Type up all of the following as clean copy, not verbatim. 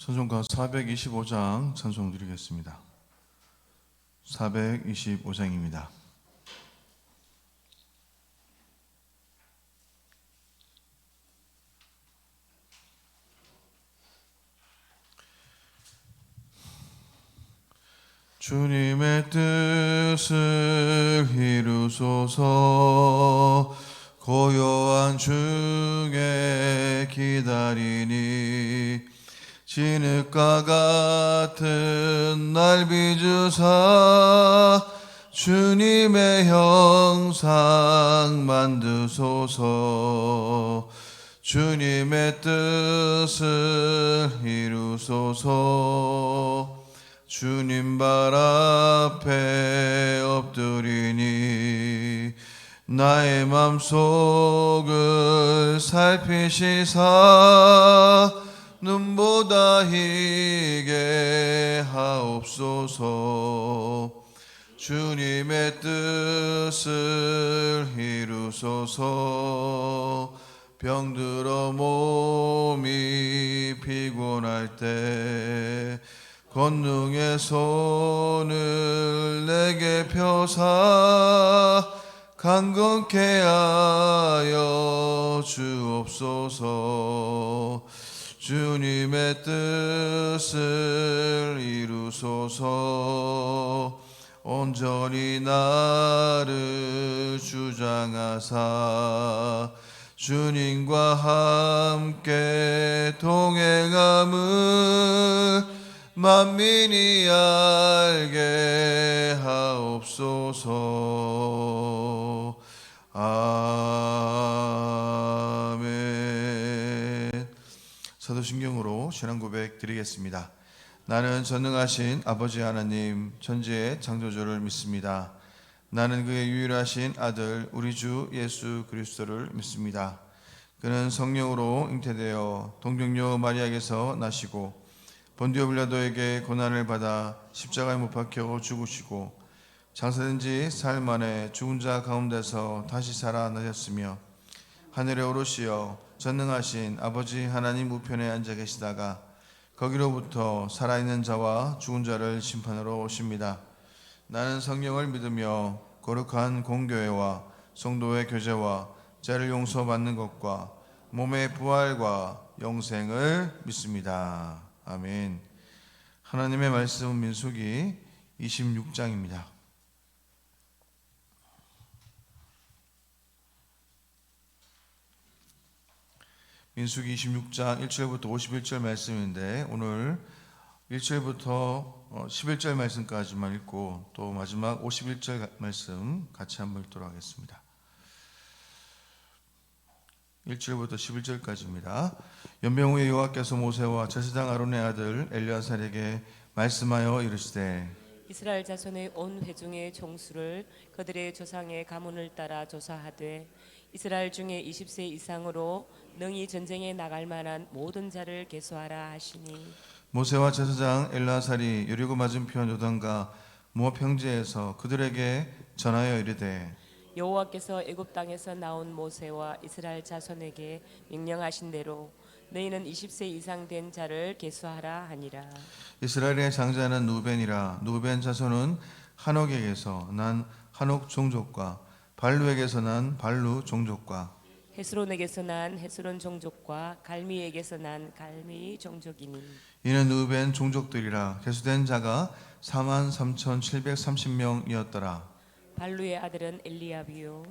찬송가 425장 찬송 드리겠습니다. 425장입니다. 주님의 뜻을 이루소서. 고요한 중에 기다리니 진흙과 같은 날 빚으사 주님의 형상 만드소서. 주님의 뜻을 이루소서. 주님 발 앞에 엎드리니 나의 맘속을 살피시사 눈보다 희게 하옵소서. 주님의 뜻을 이루소서. 병들어 몸이 피곤할 때 권능의 손을 내게 펴사 강건케 하여 주옵소서. 주님의 뜻을 이루소서. 온전히 나를 주장하사 주님과 함께 동행함을 만민이 알게 하옵소서. 아멘. 사도신경으로 신앙 고백 드리겠습니다. 나는 전능하신 아버지 하나님 천지의 창조주를 믿습니다. 나는 그의 유일하신 아들 우리 주 예수 그리스도를 믿습니다. 그는 성령으로 잉태되어 동정녀 마리아에게서 나시고 본디오 빌라도에게 고난을 받아 십자가에 못 박혀 죽으시고 장사된 지 사흘 만에 죽은 자 가운데서 다시 살아나셨으며 하늘에 오르시어 전능하신 아버지 하나님 우편에 앉아 계시다가 거기로부터 살아있는 자와 죽은 자를 심판하러 오십니다. 나는 성령을 믿으며 거룩한 공교회와 성도의 교제와 죄를 용서받는 것과 몸의 부활과 영생을 믿습니다. 아멘. 하나님의 말씀은 민수기 26장입니다. 민수기 26장 1절부터 51절 말씀인데 오늘 1절부터 11절 말씀까지만 읽고 또 마지막 51절 말씀 같이 한번 읽도록 하겠습니다. 1절부터 11절까지입니다. 연병 후에 여호와께서 모세와 제사장 아론의 아들 엘리아살에게 말씀하여 이르시되 이스라엘 자손의 온 회중의 총수를 그들의 조상의 가문을 따라 조사하되 이스라엘 중에 20세 이상으로 능히 전쟁에 나갈 만한 모든 자를 계수하라 하시니 모세와 제사장 엘리아살이 여리고 맞은편 요단과 모압 평지에서 그들에게 전하여 이르되 여호와께서 애굽 땅에서 나온 모세와 이스라엘 자손에게 명령하신 대로 너희는 20세 이상 된 자를 계수하라 하니라. 이스라엘의 장자는 누벤이라. 누벤 자손은 한옥에게서 난 한옥 종족과 발루에게서 난 발루 종족과 헤스론에게서 난 헤스론 종족과 갈미에게서 난 갈미 종족이니 이는 누벤 종족들이라. 계수된 자가 43,730명이었더라. 발루의 아들은 엘리압이요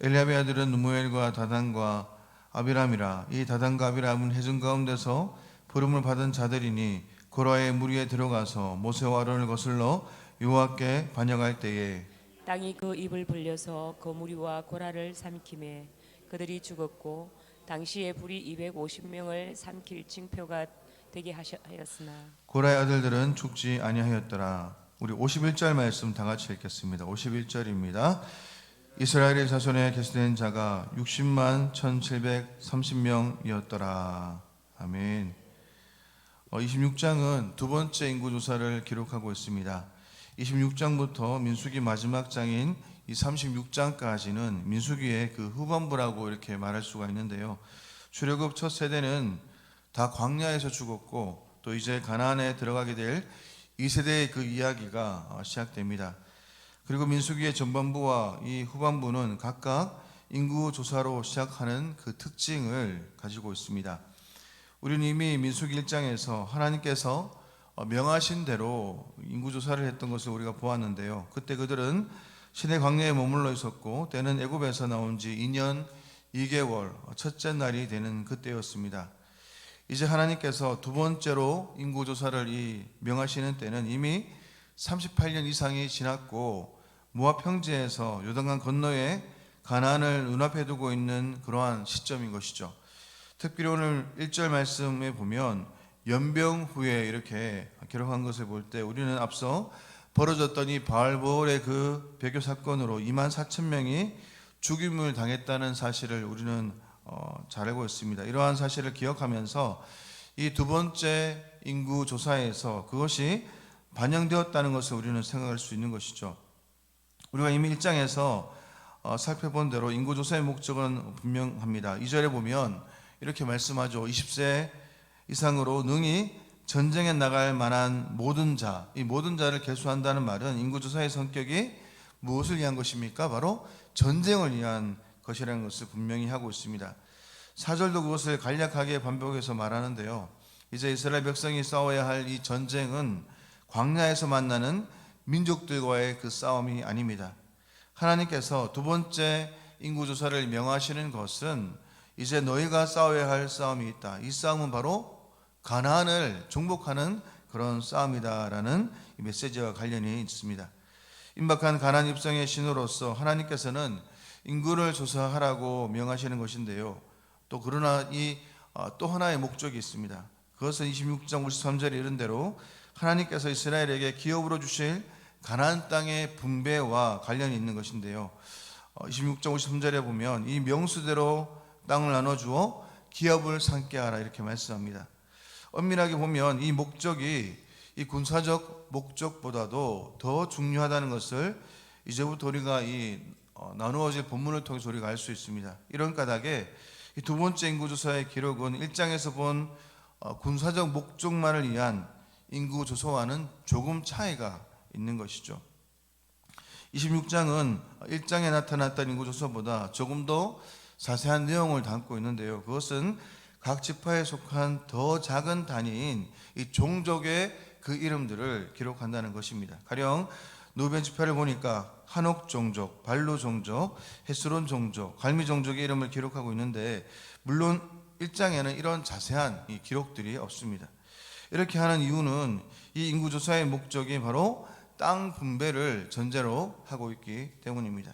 엘리압의 아들은 누무엘과 다단과 아비람이라. 이 다단과 아비람은 회중 가운데서 부름을 받은 자들이니 고라의 무리에 들어가서 모세와 아론을 거슬러 여호와께 반역할 때에 땅이 그 입을 벌려서 그 무리와 고라를 삼키매 그들이 죽었고 당시에 불이 250명을 삼킬 징표가 되게 하였으나 고라의 아들들은 죽지 아니하였더라. 우리 51절 말씀 다 같이 읽겠습니다. 51절입니다. 이스라엘의 자손에 계수된 자가 60만 1730명이었더라. 아멘. 26장은 두 번째 인구조사를 기록하고 있습니다. 26장부터 민수기 마지막 장인 이 36장까지는 민수기의 그 후반부라고 이렇게 말할 수가 있는데요. 출애굽 첫 세대는 다 광야에서 죽었고 또 이제 가나안에 들어가게 될 2세대의 그 이야기가 시작됩니다. 그리고 민수기의 전반부와 이 후반부는 각각 인구 조사로 시작하는 그 특징을 가지고 있습니다. 우리는 이미 민수기 1장에서 하나님께서 명하신 대로 인구 조사를 했던 것을 우리가 보았는데요. 그때 그들은 시내 광야에 머물러 있었고 때는 애굽에서 나온 지 2년 2개월 첫째 날이 되는 그때였습니다. 이제 하나님께서 두 번째로 인구 조사를 명하시는 때는 이미 38년 이상이 지났고 모압 평지에서 요단강 건너에 가나안을 눈앞에 두고 있는 그러한 시점인 것이죠. 특별히 오늘 1절 말씀에 보면 연병 후에 이렇게 기록한 것을 볼 때 우리는 앞서 벌어졌던 이 바알보올의 그 배교 사건으로 2만 4천 명이 죽임을 당했다는 사실을 우리는 잘 알고 있습니다. 이러한 사실을 기억하면서 이 두 번째 인구 조사에서 그것이 반영되었다는 것을 우리는 생각할 수 있는 것이죠. 우리가 이미 1장에서 살펴본 대로 인구 조사의 목적은 분명합니다. 2절에 보면 이렇게 말씀하죠. 20세 이상으로 능히 전쟁에 나갈 만한 모든 자, 이 모든 자를 계수한다는 말은 인구 조사의 성격이 무엇을 위한 것입니까? 바로 전쟁을 위한 것이라는 것을 분명히 하고 있습니다. 4절도 그것을 간략하게 반복해서 말하는데요. 이제 이스라엘 백성이 싸워야 할 이 전쟁은 광야에서 만나는 민족들과의 그 싸움이 아닙니다. 하나님께서 두 번째 인구조사를 명하시는 것은 이제 너희가 싸워야 할 싸움이 있다. 이 싸움은 바로 가나안을 정복하는 그런 싸움이다라는 이 메시지와 관련이 있습니다. 임박한 가나안 입성의 신호로서 하나님께서는 인구를 조사하라고 명하시는 것인데요. 또 그러나 또 하나의 목적이 있습니다. 그것은 26장 53절에 이른 대로 하나님께서 이스라엘에게 기업으로 주실 가나안 땅의 분배와 관련이 있는 것인데요. 26장 53절에 보면 이 명수대로 땅을 나눠주어 기업을 삼게 하라 이렇게 말씀합니다. 엄밀하게 보면 이 목적이 이 군사적 목적보다도 더 중요하다는 것을 이제부터 우리가 나누어질 본문을 통해서 우리가 알 수 있습니다. 이런 까닭에 이 두 번째 인구조사의 기록은 1장에서 본 군사적 목적만을 위한 인구조사와는 조금 차이가 있는 것이죠. 26장은 1장에 나타났던 인구조사보다 조금 더 자세한 내용을 담고 있는데요. 그것은 각 지파에 속한 더 작은 단위인 이 종족의 그 이름들을 기록한다는 것입니다. 가령 누벤 지파를 보니까 한옥 종족, 발루 종족, 헤스론 종족, 갈미 종족의 이름을 기록하고 있는데 물론 1장에는 이런 자세한 이 기록들이 없습니다. 이렇게 하는 이유는 이 인구조사의 목적이 바로 땅 분배를 전제로 하고 있기 때문입니다.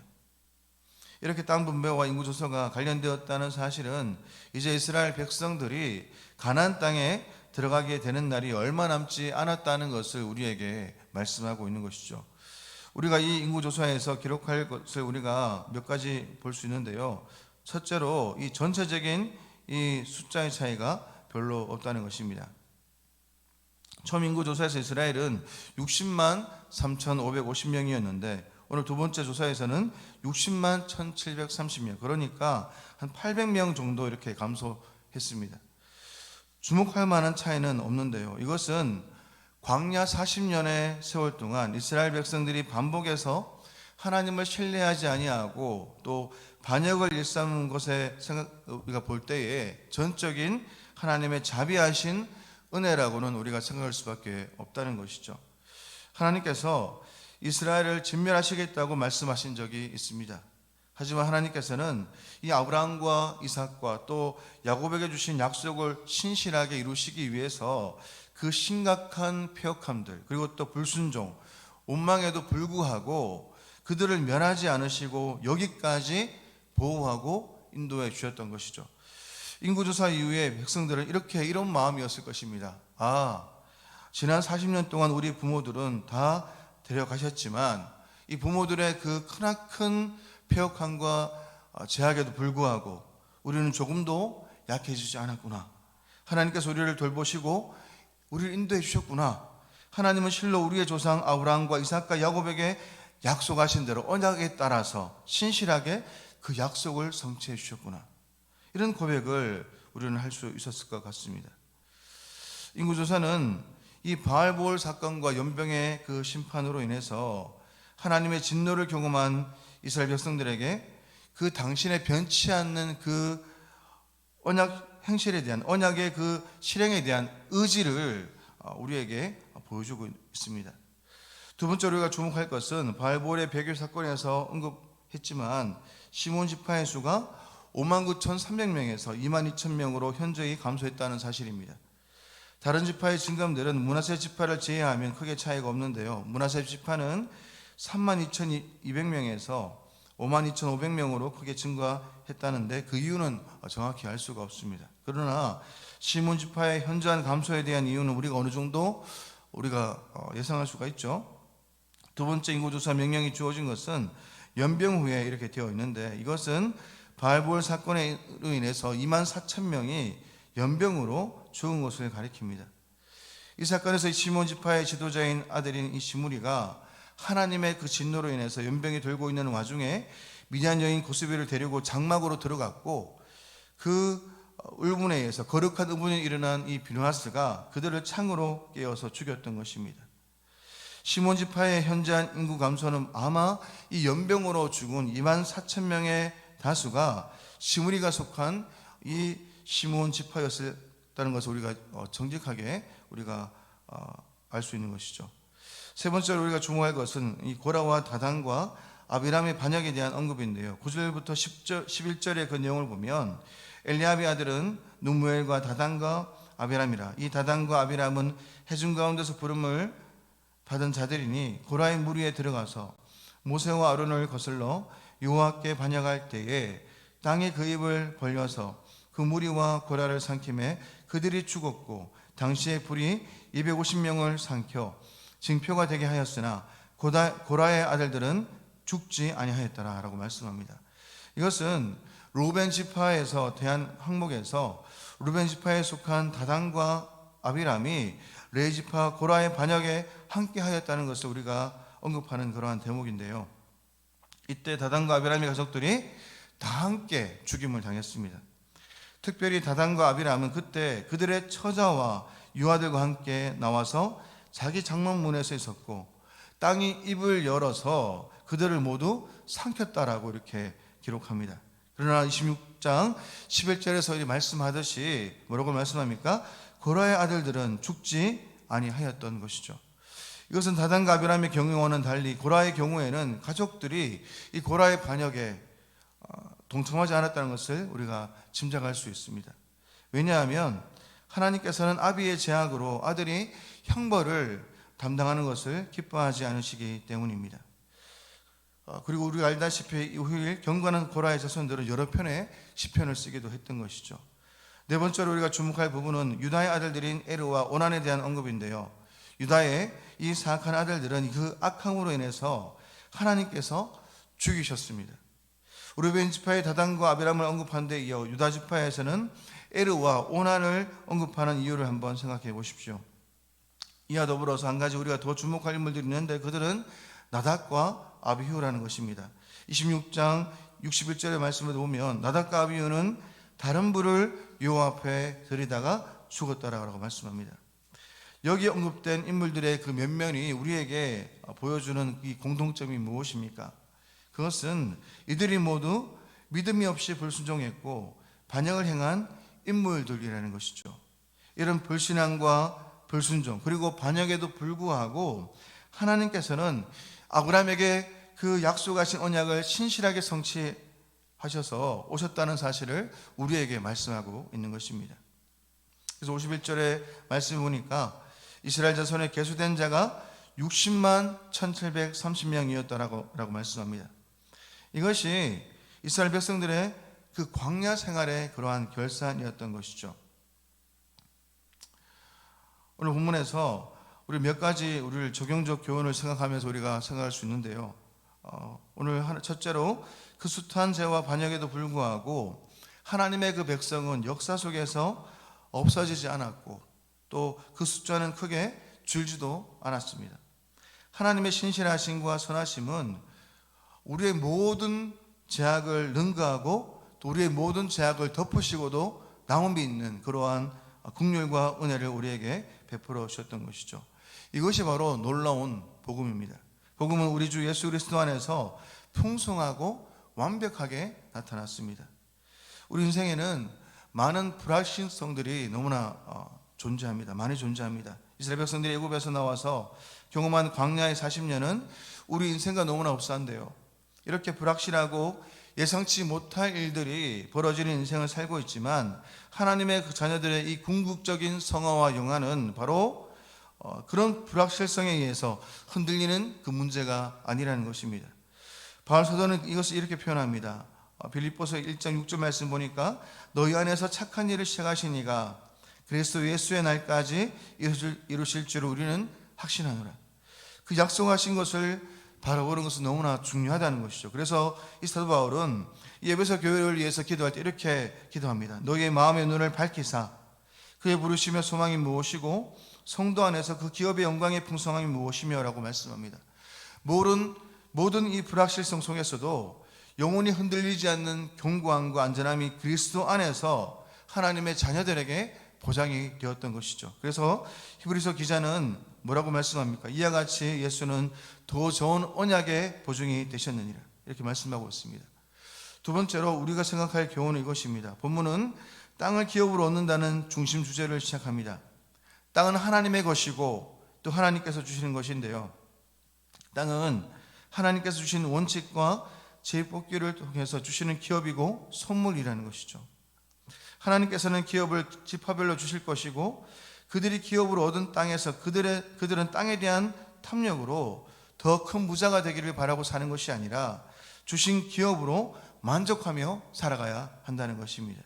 이렇게 땅 분배와 인구조사가 관련되었다는 사실은 이제 이스라엘 백성들이 가나안 땅에 들어가게 되는 날이 얼마 남지 않았다는 것을 우리에게 말씀하고 있는 것이죠. 우리가 이 인구조사에서 기록할 것을 우리가 몇 가지 볼 수 있는데요. 첫째로 이 전체적인 이 숫자의 차이가 별로 없다는 것입니다. 처음 인구조사에서 이스라엘은 60만 3,550명이었는데 오늘 두 번째 조사에서는 60만 1,730명, 그러니까 한 800명 정도 이렇게 감소했습니다. 주목할 만한 차이는 없는데요. 이것은 광야 40년의 세월 동안 이스라엘 백성들이 반복해서 하나님을 신뢰하지 아니하고 또 반역을 일삼은 것에 우리가 볼 때에 전적인 하나님의 자비하신 은혜라고는 우리가 생각할 수밖에 없다는 것이죠. 하나님께서 이스라엘을 진멸하시겠다고 말씀하신 적이 있습니다. 하지만 하나님께서는 이 아브라함과 이삭과 또 야곱에게 주신 약속을 신실하게 이루시기 위해서 그 심각한 패역함들 그리고 또 불순종, 원망에도 불구하고 그들을 멸하지 않으시고 여기까지 보호하고 인도해 주셨던 것이죠. 인구조사 이후에 백성들은 이런 마음이었을 것입니다. 지난 40년 동안 우리 부모들은 다 데려가셨지만 이 부모들의 그 크나큰 패역함과 제약에도 불구하고 우리는 조금도 약해지지 않았구나. 하나님께서 우리를 돌보시고 우리를 인도해 주셨구나. 하나님은 실로 우리의 조상 아브라함과 이삭과 야곱에게 약속하신 대로 언약에 따라서 신실하게 그 약속을 성취해 주셨구나. 이런 고백을 우리는 할 수 있었을 것 같습니다. 인구조사는 이 바알보올 사건과 연병의 그 심판으로 인해서 하나님의 진노를 경험한 이스라엘 백성들에게 그 당신의 변치 않는 그 언약 행실에 대한, 언약의 그 실행에 대한 의지를 우리에게 보여주고 있습니다. 두 번째로 우리가 주목할 것은 바알보올의 배교 사건에서 언급했지만 시몬 지파의 수가 59,300명에서 22,000명으로 현저히 감소했다는 사실입니다. 다른 지파의 증감들은 므낫세 지파를 제외하면 크게 차이가 없는데요. 므낫세 지파는 32,200명에서 52,500명으로 크게 증가했다는데 그 이유는 정확히 알 수가 없습니다. 그러나 시몬 지파의 현저한 감소에 대한 이유는 우리가 어느 정도 예상할 수가 있죠. 두 번째 인구조사 명령이 주어진 것은 연병 후에 이렇게 되어 있는데, 이것은 바알보올 사건으로 인해서 24,000명이 연병으로 죽은 것을 가리킵니다. 이 사건에서 시몬 지파의 지도자인 아들인 이 시므리가 하나님의 그 진노로 인해서 연병이 돌고 있는 와중에 미디안 여인 고스비를 데리고 장막으로 들어갔고, 그 울분에 의해서 거룩한 의분이 일어난 이 비누하스가 그들을 창으로 깨어서 죽였던 것입니다. 시몬 지파의 현저한 인구 감소는 아마 이 연병으로 죽은 24,000명의 다수가 시므리가 속한 이 시몬 지파였다는 것을 우리가 정직하게 알 수 있는 것이죠. 세 번째로 우리가 주목할 것은 이 고라와 다단과 아비람의 반역에 대한 언급인데요. 9절부터 11절의 그 내용을 보면 엘리압의 아들은 누무엘과 다단과 아비람이라. 이 다단과 아비람은 해중 가운데서 부름을 받은 자들이니 고라의 무리에 들어가서 모세와 아론을 거슬러 여호와께 반역할 때에 땅에 그 입을 벌려서 그 무리와 고라를 삼킴에 그들이 죽었고 당시에 불이 250명을 삼켜 징표가 되게 하였으나 고라의 아들들은 죽지 아니하였더라 라고 말씀합니다. 이것은 루벤 지파에서 대한 항목에서 루벤 지파에 속한 다단과 아비람이 레위 지파 고라의 반역에 함께 하였다는 것을 우리가 언급하는 그러한 대목인데요. 이때 다단과 아비람의 가족들이 다 함께 죽임을 당했습니다. 특별히 다단과 아비람은 그때 그들의 처자와 유아들과 함께 나와서 자기 장막문에 서 있었고 땅이 입을 열어서 그들을 모두 삼켰다라고 이렇게 기록합니다. 그러나 26장 11절에서 이 말씀하듯이 뭐라고 말씀합니까? 고라의 아들들은 죽지 아니하였던 것이죠. 이것은 다단과 아비람의 경우와는 달리 고라의 경우에는 가족들이 이 고라의 반역에 동참하지 않았다는 것을 우리가 짐작할 수 있습니다. 왜냐하면 하나님께서는 아비의 제약으로 아들이 형벌을 담당하는 것을 기뻐하지 않으시기 때문입니다. 그리고 우리가 알다시피 이 후일 경건한 고라의 자손들은 여러 편의 시편을 쓰기도 했던 것이죠. 네 번째로 우리가 주목할 부분은 유다의 아들들인 에르와 오난에 대한 언급인데요. 유다의 이 사악한 아들들은 그 악함으로 인해서 하나님께서 죽이셨습니다. 루벤 지파의 다단과 아비람을 언급한 데 이어 유다 지파에서는 에르와 오난을 언급하는 이유를 한번 생각해 보십시오. 이와 더불어서 한 가지 우리가 더 주목할 인물들이 있는데 그들은 나답과 아비후라는 것입니다. 26장 61절의 말씀을 보면 나답과 아비후는 다른 불을 여호와 앞에 들이다가 죽었다라고 말씀합니다. 여기 언급된 인물들의 그 면면이 우리에게 보여주는 이 공통점이 무엇입니까? 그것은 이들이 모두 믿음이 없이 불순종했고 반역을 행한 인물들이라는 것이죠. 이런 불신앙과 불순종 그리고 반역에도 불구하고 하나님께서는 아브라함에게 그 약속하신 언약을 신실하게 성취하셔서 오셨다는 사실을 우리에게 말씀하고 있는 것입니다. 그래서 51절에 말씀을 보니까 이스라엘 자손에 계수된 자가 60만 1730명이었다라고 말씀합니다. 이것이 이스라엘 백성들의 그 광야 생활의 그러한 결산이었던 것이죠. 오늘 본문에서 우리 몇 가지 우리를 적용적 교훈을 생각하면서 우리가 생각할 수 있는데요. 오늘 첫째로 그 숱한 죄와 반역에도 불구하고 하나님의 그 백성은 역사 속에서 없어지지 않았고 또 그 숫자는 크게 줄지도 않았습니다. 하나님의 신실하심과 선하심은 우리의 모든 죄악을 능가하고 또 우리의 모든 죄악을 덮으시고도 나옴이 있는 그러한 긍휼과 은혜를 우리에게 베풀어 주셨던 것이죠. 이것이 바로 놀라운 복음입니다. 복음은 우리 주 예수 그리스도 안에서 풍성하고 완벽하게 나타났습니다. 우리 인생에는 많은 불확실성들이 너무나 존재합니다. 많이 존재합니다. 이스라엘 백성들이 애굽에서 나와서 경험한 광야의 40년은 우리 인생과 너무나 흡사한데요. 이렇게 불확실하고 예상치 못할 일들이 벌어지는 인생을 살고 있지만 하나님의 그 자녀들의 이 궁극적인 성화와 영화는 바로 그런 불확실성에 의해서 흔들리는 그 문제가 아니라는 것입니다. 바울 사도는 이것을 이렇게 표현합니다. 빌립보서 1장 6절 말씀 보니까 너희 안에서 착한 일을 시작하시니가 그리스도 예수의 날까지 이루실 줄 우리는 확신하노라. 그 약속하신 것을 바라보는 것은 너무나 중요하다는 것이죠. 그래서 이 사도 바울은 이 에베소 교회를 위해서 기도할 때 이렇게 기도합니다. 너희의 마음의 눈을 밝히사 그의 부르심의 소망이 무엇이고 성도 안에서 그 기업의 영광의 풍성함이 무엇이며 라고 말씀합니다. 모든 이 불확실성 속에서도 영혼이 흔들리지 않는 견고함과 안전함이 그리스도 안에서 하나님의 자녀들에게 보장이 되었던 것이죠. 그래서 히브리서 기자는 뭐라고 말씀합니까? 이와 같이 예수는 더 좋은 언약의 보증이 되셨느니라 이렇게 말씀하고 있습니다. 두 번째로 우리가 생각할 교훈은 이것입니다. 본문은 땅을 기업으로 얻는다는 중심 주제를 시작합니다. 땅은 하나님의 것이고 또 하나님께서 주시는 것인데요. 땅은 하나님께서 주신 원칙과 재뽑기를 통해서 주시는 기업이고 선물이라는 것이죠. 하나님께서는 기업을 지파별로 주실 것이고 그들이 기업으로 얻은 땅에서 그들은 땅에 대한 탐욕으로 더 큰 부자가 되기를 바라고 사는 것이 아니라 주신 기업으로 만족하며 살아가야 한다는 것입니다.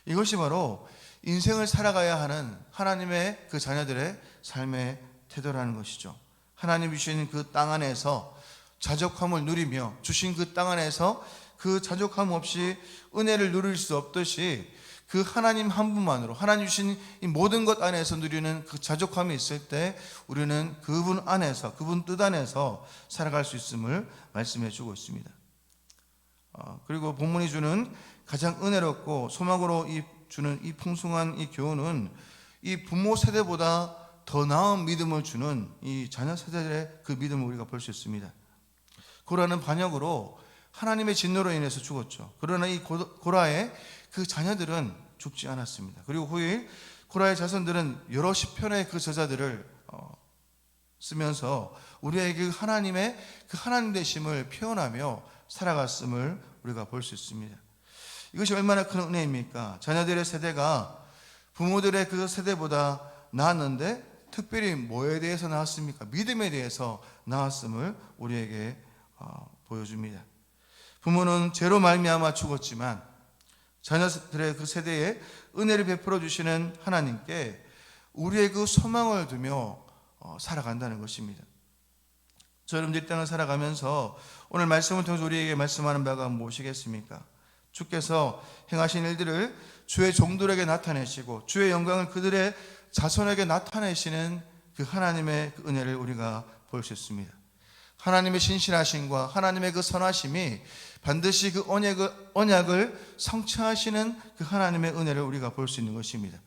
이것이 바로 인생을 살아가야 하는 하나님의 그 자녀들의 삶의 태도라는 것이죠. 하나님 주신 그 땅 안에서 자족함을 누리며 주신 그 땅 안에서 그 자족함 없이 은혜를 누릴 수 없듯이 그 하나님 한 분만으로 하나님 주신 이 모든 것 안에서 누리는 그 자족함이 있을 때 우리는 그분 안에서 그분 뜻 안에서 살아갈 수 있음을 말씀해 주고 있습니다. 그리고 본문이 주는 가장 은혜롭고 소망으로 주는 이 풍성한 이 교훈은 이 부모 세대보다 더 나은 믿음을 주는 이 자녀 세대의 그 믿음을 우리가 볼 수 있습니다. 고라는 반역으로 하나님의 진노로 인해서 죽었죠. 그러나 이 고라의 그 자녀들은 죽지 않았습니다. 그리고 후일 고라의 자손들은 여러 시편의 그 저자들을 쓰면서 우리에게 그 하나님의 그 하나님 되심을 표현하며 살아갔음을 우리가 볼 수 있습니다. 이것이 얼마나 큰 은혜입니까? 자녀들의 세대가 부모들의 그 세대보다 나았는데 특별히 뭐에 대해서 나았습니까? 믿음에 대해서 나았음을 우리에게 보여줍니다. 부모는 죄로 말미암아 죽었지만 자녀들의 그 세대에 은혜를 베풀어 주시는 하나님께 우리의 그 소망을 두며 살아간다는 것입니다. 여러분들 이 땅을 살아가면서 오늘 말씀을 통해서 우리에게 말씀하는 바가 무엇이겠습니까? 주께서 행하신 일들을 주의 종들에게 나타내시고 주의 영광을 그들의 자손에게 나타내시는 그 하나님의 그 은혜를 우리가 볼 수 있습니다. 하나님의 신실하심과 하나님의 그 선하심이 반드시 그 언약을 성취하시는 그 하나님의 은혜를 우리가 볼 수 있는 것입니다.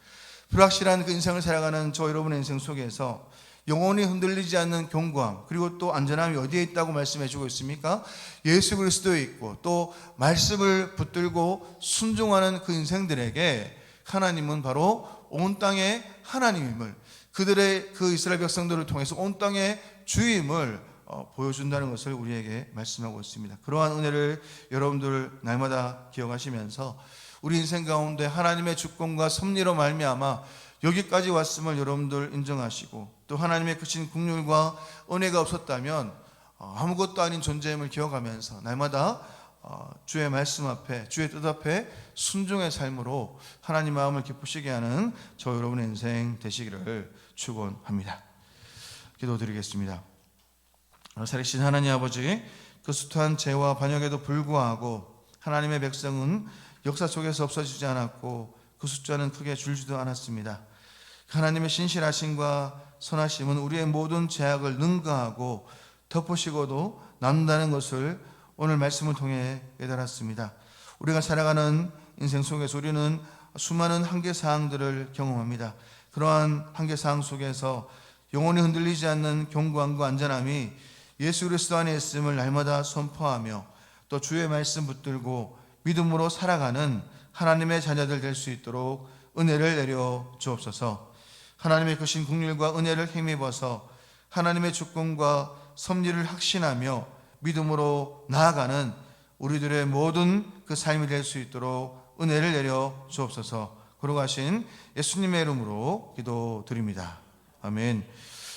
불확실한 그 인생을 살아가는 저 여러분의 인생 속에서 영혼이 흔들리지 않는 견고함 그리고 또 안전함이 어디에 있다고 말씀해 주고 있습니까? 예수 그리스도에 있고 또 말씀을 붙들고 순종하는 그 인생들에게 하나님은 바로 온 땅의 하나님임을 그들의 그 이스라엘 백성들을 통해서 온 땅의 주임을 보여준다는 것을 우리에게 말씀하고 있습니다. 그러한 은혜를 여러분들 날마다 기억하시면서 우리 인생 가운데 하나님의 주권과 섭리로 말미암아 여기까지 왔음을 여러분들 인정하시고 또 하나님의 크신 긍휼과 은혜가 없었다면 아무것도 아닌 존재임을 기억하면서 날마다 주의 말씀 앞에 주의 뜻 앞에 순종의 삶으로 하나님 마음을 기쁘시게 하는 저 여러분의 인생 되시기를 축원합니다. 기도드리겠습니다. 살아계신 하나님 아버지, 그 숱한 죄와 반역에도 불구하고 하나님의 백성은 역사 속에서 없어지지 않았고 그 숫자는 크게 줄지도 않았습니다. 하나님의 신실하심과 선하심은 우리의 모든 죄악을 능가하고 덮으시고도 남는다는 것을 오늘 말씀을 통해 깨달았습니다. 우리가 살아가는 인생 속에서 우리는 수많은 한계 사항들을 경험합니다. 그러한 한계 사항 속에서 영원히 흔들리지 않는 견고함과 안전함이 예수 그리스도 안에 있음을 날마다 선포하며 또 주의 말씀 붙들고 믿음으로 살아가는 하나님의 자녀들 될 수 있도록 은혜를 내려 주옵소서. 하나님의 크신 긍휼과 은혜를 힘입어서 하나님의 주권과 섭리를 확신하며 믿음으로 나아가는 우리들의 모든 그 삶이 될 수 있도록 은혜를 내려 주옵소서. 거룩하신 예수님의 이름으로 기도드립니다. 아멘.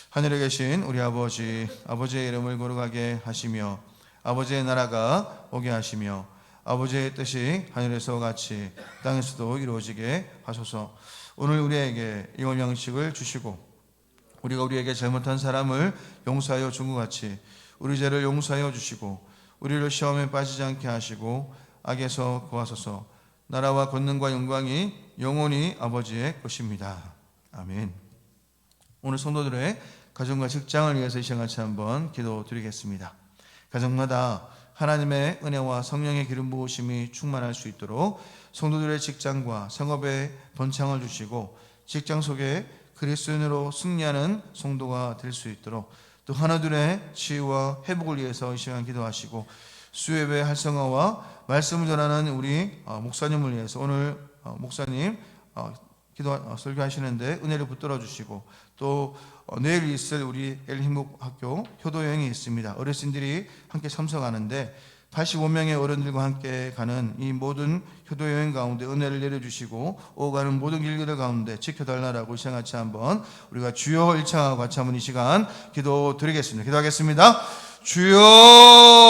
하늘에 계신 우리 아버지, 아버지의 이름을 거룩하게 하시며 아버지의 나라가 오게 하시며 아버지의 뜻이 하늘에서 같이 땅에서도 이루어지게 하소서. 오늘 우리에게 이온 양식을 주시고 우리가 우리에게 잘못한 사람을 용서하여 준 것 같이 우리 죄를 용서하여 주시고 우리를 시험에 빠지지 않게 하시고 악에서 구하소서. 나라와 권능과 영광이 영원히 아버지의 것입니다. 아멘. 오늘 성도들의 가정과 직장을 위해서 이 시간 같이 한번 기도드리겠습니다. 가정마다 하나님의 은혜와 성령의 기름 부으심이 충만할 수 있도록 성도들의 직장과 생업에 번창을 주시고 직장 속에 그리스도인으로 승리하는 성도가 될 수 있도록 또 하나둘의 치유와 회복을 위해서 이 시간 기도하시고 수협의 활성화와 말씀을 전하는 우리 목사님을 위해서 오늘 목사님 설교하시는데 은혜를 붙들어 주시고 또 내일 있을 우리 엘힘목학교 효도여행이 있습니다. 어르신들이 함께 참석하는데 85명의 어른들과 함께 가는 이 모든 효도여행 가운데 은혜를 내려주시고 오가는 모든 길들 가운데 지켜달라고 시간같이 한번 우리가 주여 일창하고 같이 한번 이 시간 기도드리겠습니다. 기도하겠습니다. 주여